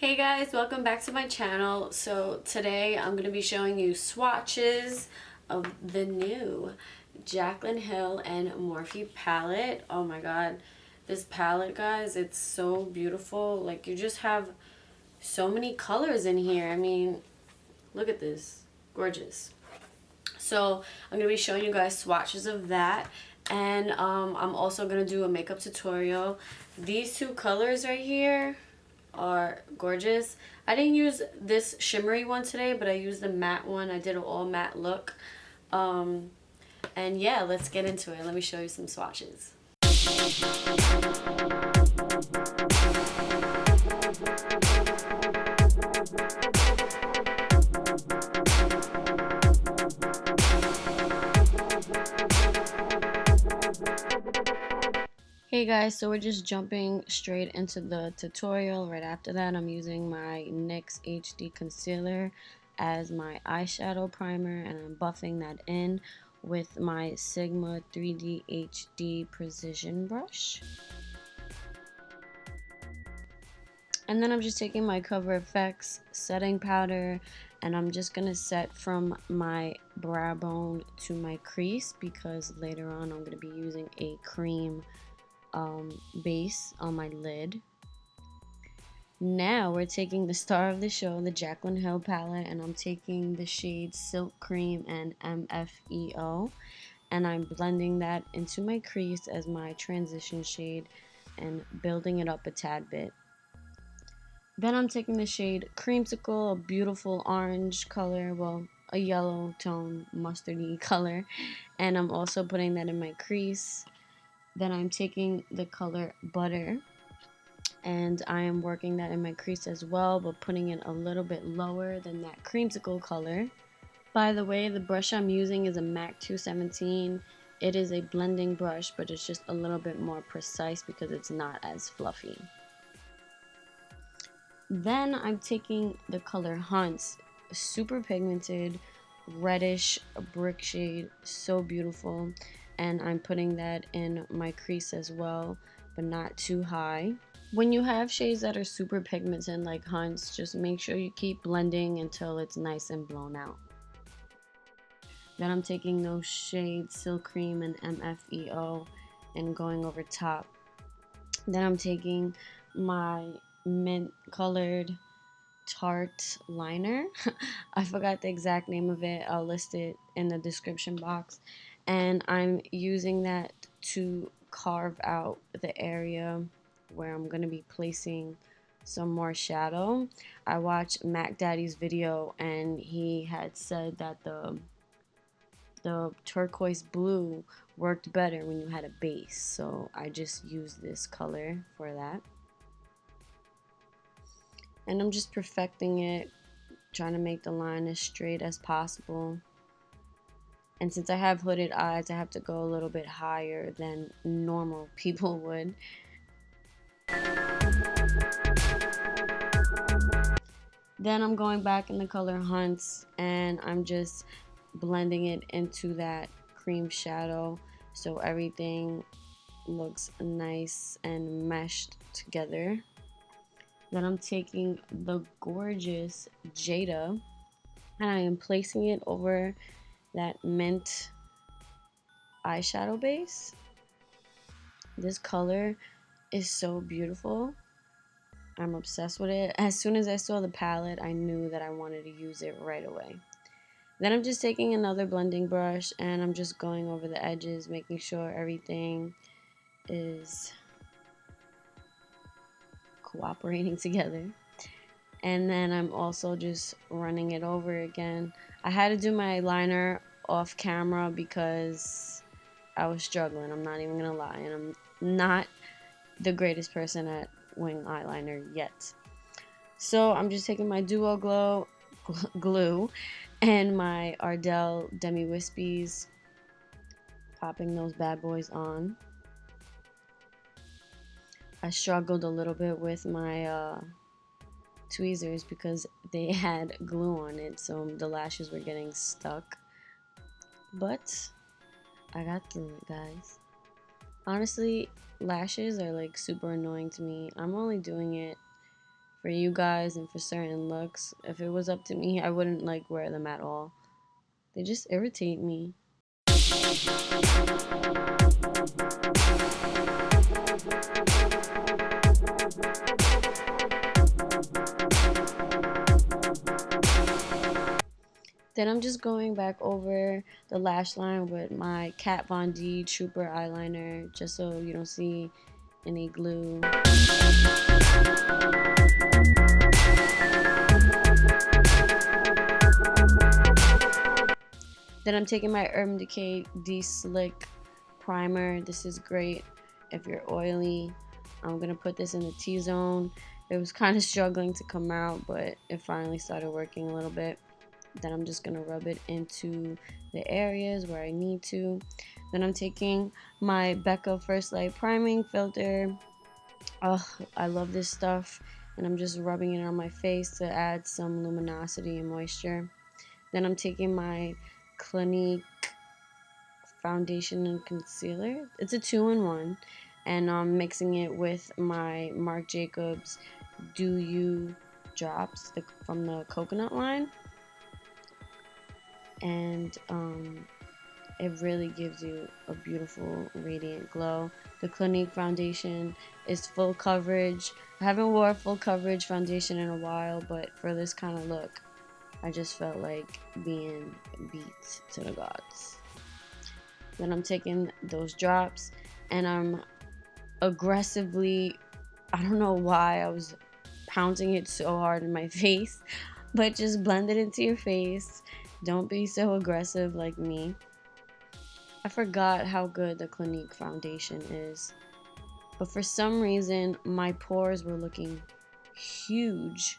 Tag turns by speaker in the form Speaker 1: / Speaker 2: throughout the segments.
Speaker 1: Hey guys, welcome back to my channel. So today I'm going to be showing you swatches of the new Jaclyn Hill and Morphe palette. Oh my god, this palette, guys, it's so beautiful. Like, you just have so many colors in here. I mean, look at this. Gorgeous. So I'm going to be showing you guys swatches of that. And I'm also going to do a makeup tutorial. These two colors right here are gorgeous. I didn't use this shimmery one today, but I used the matte one. I did an all matte look. And yeah, let's get into it. Let me show you some swatches. Hey guys, so we're just jumping straight into the tutorial. Right after that, I'm using my NYX HD concealer as my eyeshadow primer, and I'm buffing that in with my Sigma 3D HD precision brush. And then I'm just taking my Cover FX setting powder, and I'm just going to set from my brow bone to my crease, because later on I'm going to be using a cream base on my lid. Now we're taking the star of the show, the Jaclyn Hill palette, and I'm taking the shades Silk Cream and MFEO, and I'm blending that into my crease as my transition shade and building it up a tad bit. Then I'm taking the shade Creamsicle, a beautiful orange color, well, a yellow tone mustardy color, and I'm also putting that in my crease. Then I'm taking the color Butter, and I am working that in my crease as well, but putting it a little bit lower than that creamsicle color. By the way, the brush I'm using is a MAC 217. It is a blending brush, but it's just a little bit more precise because it's not as fluffy. Then I'm taking the color Hunts, super pigmented, reddish brick shade, so beautiful, and I'm putting that in my crease as well, but not too high. When you have shades that are super pigmented like Hunts, just make sure you keep blending until it's nice and blown out. Then I'm taking those shades Silk Cream and MFEO and going over top. Then I'm taking my mint colored Tarte liner. I forgot the exact name of it. I'll list it in the description box. And I'm using that to carve out the area where I'm going to be placing some more shadow. I watched Mac Daddy's video, and he had said that the turquoise blue worked better when you had a base. So I just used this color for that. And I'm just perfecting it, trying to make the line as straight as possible. And since I have hooded eyes, I have to go a little bit higher than normal people would. Then I'm going back in the color Hunts, and I'm just blending it into that cream shadow so everything looks nice and meshed together. Then I'm taking the gorgeous Jada, and I am placing it over that mint eyeshadow base. This color is so beautiful. I'm obsessed with it. As soon as I saw the palette, I knew that I wanted to use it right away. Then I'm just taking another blending brush, and I'm just going over the edges, making sure everything is cooperating together. And then I'm also just running it over again. I had to do my liner off camera because I was struggling. I'm not even gonna lie, and I'm not the greatest person at wing eyeliner yet. So I'm just taking my Duo Glow glue and my Ardell Demi Wispies, popping those bad boys on. I struggled a little bit with my tweezers because they had glue on it, so the lashes were getting stuck. But I got through it, guys. Honestly, lashes are like super annoying to me. I'm only doing it for for you guys and for certain looks. If it was up to me, I wouldn't like wear them at all. They just irritate me. Then I'm just going back over the lash line with my Kat Von D Trooper eyeliner, just so you don't see any glue. Then I'm taking my Urban Decay De-Slick primer. This is great if you're oily. I'm gonna put this in the T-zone. It was kind of struggling to come out, but it finally started working a little bit. Then I'm just gonna rub it into the areas where I need to. Then I'm taking my Becca First Light priming filter. Oh, I love this stuff, and I'm just rubbing it on my face to add some luminosity and moisture. Then I'm taking my Clinique foundation and concealer. It's a 2-in-1, and I'm mixing it with my Marc Jacobs Do You drops from the coconut line. And it really gives you a beautiful radiant glow. The Clinique foundation is full coverage. I haven't wore full coverage foundation in a while, but for this kind of look, I just felt like being beat to the gods. Then I'm taking those drops and I'm aggressively, I don't know why I was pounding it so hard in my face, but just blend it into your face. Don't be so aggressive like me. I forgot how good the Clinique foundation is, but for some reason my pores were looking huge,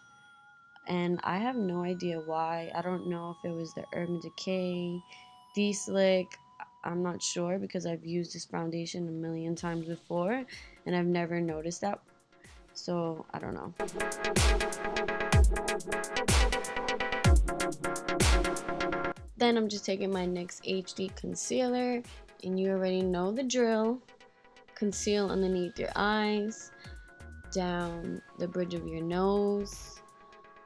Speaker 1: and I have no idea why. I don't know if it was the Urban Decay De-Slick. I'm not sure, because I've used this foundation a million times before and I've never noticed that, so I don't know. Then I'm just taking my NYX HD concealer, and you already know the drill. Conceal underneath your eyes, down the bridge of your nose,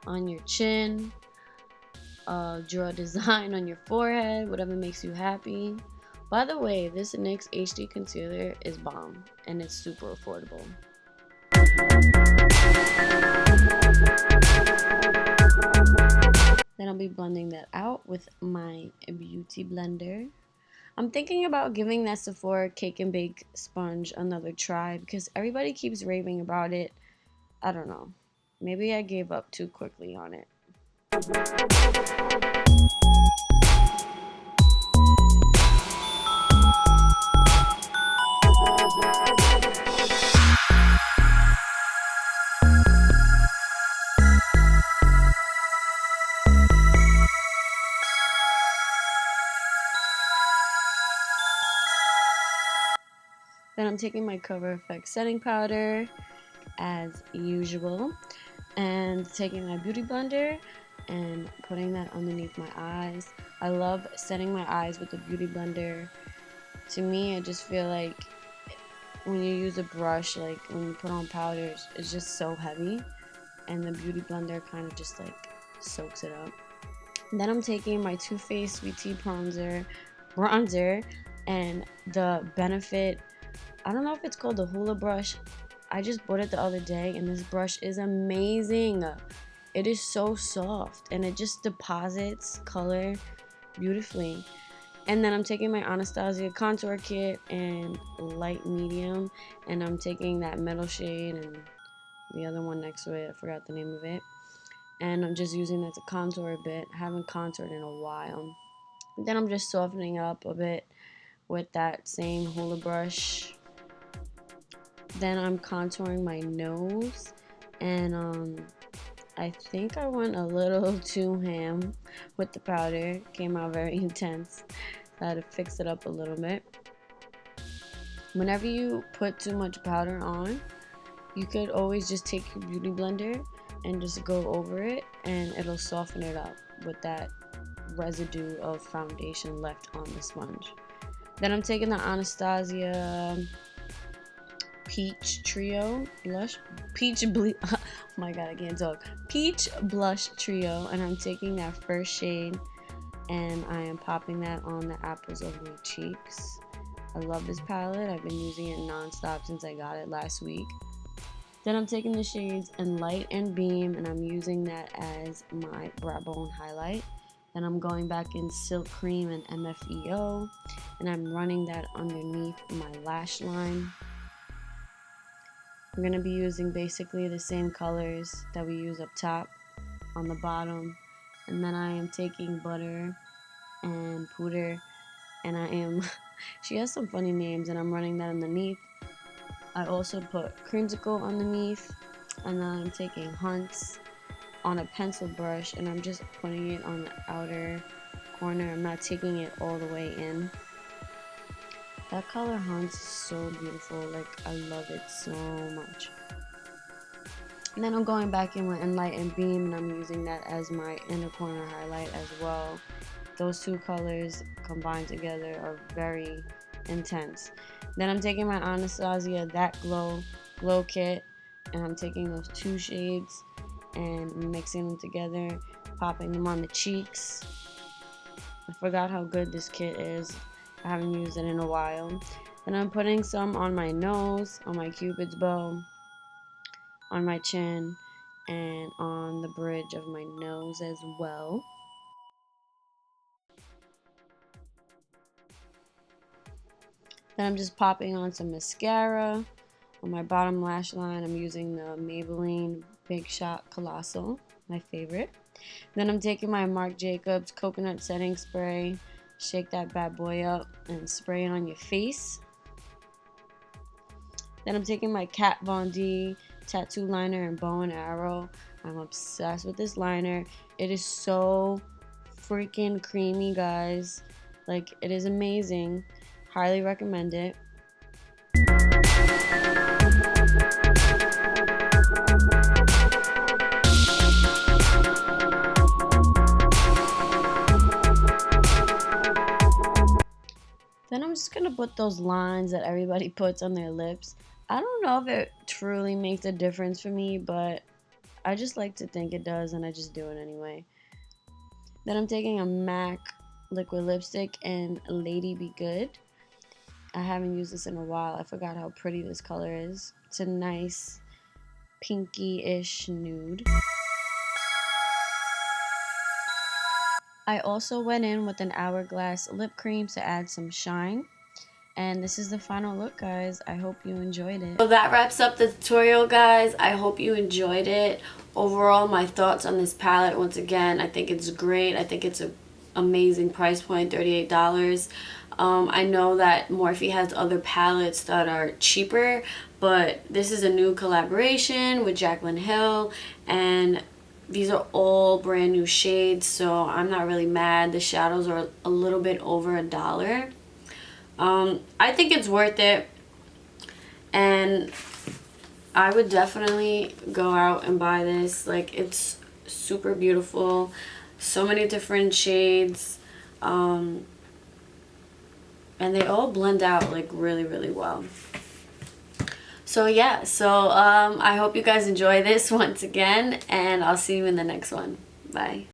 Speaker 1: on your chin, draw a design on your forehead, whatever makes you happy. By the way, this NYX HD concealer is bomb, and it's super affordable. Then I'll be blending that out with my beauty blender. I'm thinking about giving that Sephora Cake and Bake sponge another try because everybody keeps raving about it. I don't know. Maybe I gave up too quickly on it. Then I'm taking my Cover FX setting powder as usual and taking my beauty blender and putting that underneath my eyes. I love setting my eyes with the beauty blender. To me, I just feel like when you use a brush, like when you put on powders, it's just so heavy, and the beauty blender kind of just like soaks it up. And then I'm taking my Too Faced Sweet Tea bronzer and the Benefit, I don't know if it's called the Hula brush. I just bought it the other day, and this brush is amazing. It is so soft, and it just deposits color beautifully. And then I'm taking my Anastasia contour kit and light medium, and I'm taking that metal shade and the other one next to it, I forgot the name of it, and I'm just using that to contour a bit. I haven't contoured in a while. And then I'm just softening up a bit with that same Hula brush. Then I'm contouring my nose, and I think I went a little too ham with the powder. Came out very intense. I had to fix it up a little bit. Whenever you put too much powder on, you could always just take your beauty blender and just go over it, and it'll soften it up with that residue of foundation left on the sponge. Then I'm taking the Anastasia Peach Trio blush. Oh my god, I can't talk. Peach Blush Trio, and I'm taking that first shade and I am popping that on the apples of my cheeks. I love this palette. I've been using it non-stop since I got it last week. Then I'm taking the shades in Light and Beam, and I'm using that as my brow bone highlight. Then I'm going back in Silk Cream and MFEO, and I'm running that underneath my lash line. I'm going to be using basically the same colors that we use up top on the bottom. And then I am taking Butter and Pooter, and I am, she has some funny names, and I'm running that underneath. I also put Creamsicle underneath, and then I'm taking Hunts on a pencil brush, and I'm just putting it on the outer corner. I'm not taking it all the way in. That color Hunts is so beautiful. Like, I love it so much. And then I'm going back in with Light and Beam, and I'm using that as my inner corner highlight as well. Those two colors combined together are very intense. Then I'm taking my Anastasia That Glow Kit, and I'm taking those two shades and mixing them together, popping them on the cheeks. I forgot how good this kit is. I haven't used it in a while. Then I'm putting some on my nose, on my Cupid's bow, on my chin, and on the bridge of my nose as well. Then I'm just popping on some mascara on my bottom lash line. I'm using the Maybelline Big Shot Colossal, my favorite. Then I'm taking my Marc Jacobs Coconut Setting Spray, shake that bad boy up, and spray it on your face. Then I'm taking my Kat Von D Tattoo Liner and Bow and Arrow. I'm obsessed with this liner. It is so freaking creamy, guys. Like, it is amazing. Highly recommend it. Then I'm just going to put those lines that everybody puts on their lips. I don't know if it truly makes a difference for me, but I just like to think it does, and I just do it anyway. Then I'm taking a MAC liquid lipstick in Lady Be Good. I haven't used this in a while. I forgot how pretty this color is. It's a nice pinky-ish nude. I also went in with an Hourglass lip cream to add some shine. And this is the final look, guys. I hope you enjoyed it. So that wraps up the tutorial, guys. I hope you enjoyed it. Overall, my thoughts on this palette, once again, I think it's great. I think it's an amazing price point, $38. I know that Morphe has other palettes that are cheaper, but this is a new collaboration with Jaclyn Hill, and these are all brand new shades, so I'm not really mad. The shadows are a little bit over $1. I think it's worth it, and I would definitely go out and buy this. Like, it's super beautiful, so many different shades, and they all blend out like really, really well. So yeah, I hope you guys enjoy this once again, and I'll see you in the next one. Bye.